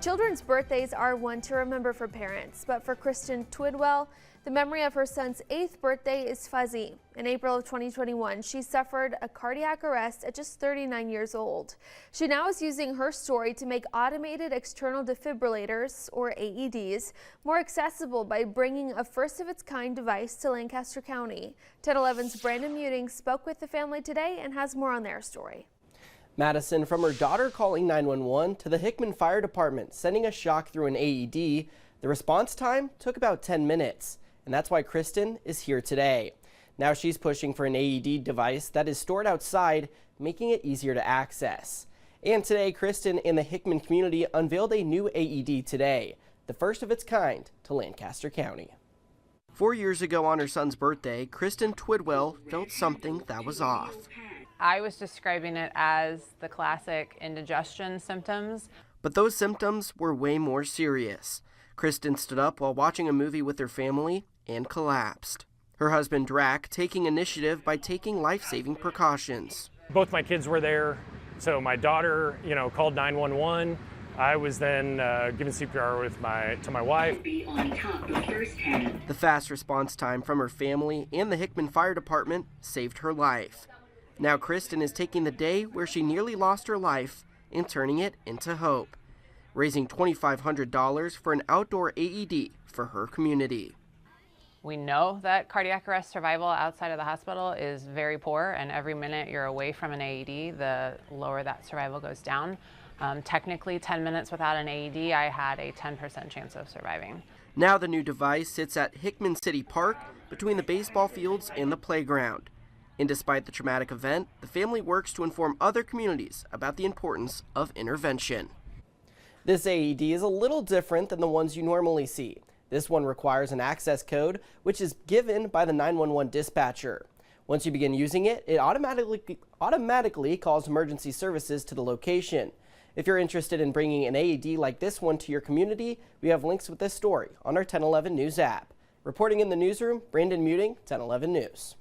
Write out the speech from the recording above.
Children's birthdays are one to remember for parents, but for Kristen Twidwell, the memory of her son's 8th birthday is fuzzy. In April of 2021, she suffered a cardiac arrest at just 39 years old. She now is using her story to make automated external defibrillators, or AEDs, more accessible by bringing a first-of-its-kind device to Lancaster County. 1011's Brandon Muting spoke with the family today and has more on their story. Madison, from her daughter calling 911 to the Hickman Fire Department sending a shock through an AED, the response time took about 10 minutes. And that's why Kristen is here today. Now she's pushing for an AED device that is stored outside, making it easier to access. And today, Kristen and the Hickman community unveiled a new AED today, the first of its kind to Lancaster County. 4 years ago on her son's birthday, Kristen Twidwell felt something that was off. I was describing it as the classic indigestion symptoms. But those symptoms were way more serious. Kristen stood up while watching a movie with her family and collapsed. Her husband, Drac, taking initiative by taking life-saving precautions. Both my kids were there, so my daughter, called 911. I was then given CPR to my wife. The fast response time from her family and the Hickman Fire Department saved her life. Now Kristen is taking the day where she nearly lost her life and turning it into hope, raising $2,500 for an outdoor AED for her community. We know that cardiac arrest survival outside of the hospital is very poor, and every minute you're away from an AED, the lower that survival goes down. Technically, 10 minutes without an AED, I had a 10% chance of surviving. Now the new device sits at Hickman City Park between the baseball fields and the playground. And despite the traumatic event, the family works to inform other communities about the importance of intervention. This AED is a little different than the ones you normally see. This one requires an access code, which is given by the 911 dispatcher. Once you begin using it, it automatically calls emergency services to the location. If you're interested in bringing an AED like this one to your community, we have links with this story on our 1011 News app. Reporting in the newsroom, Brandon Muting, 1011 News.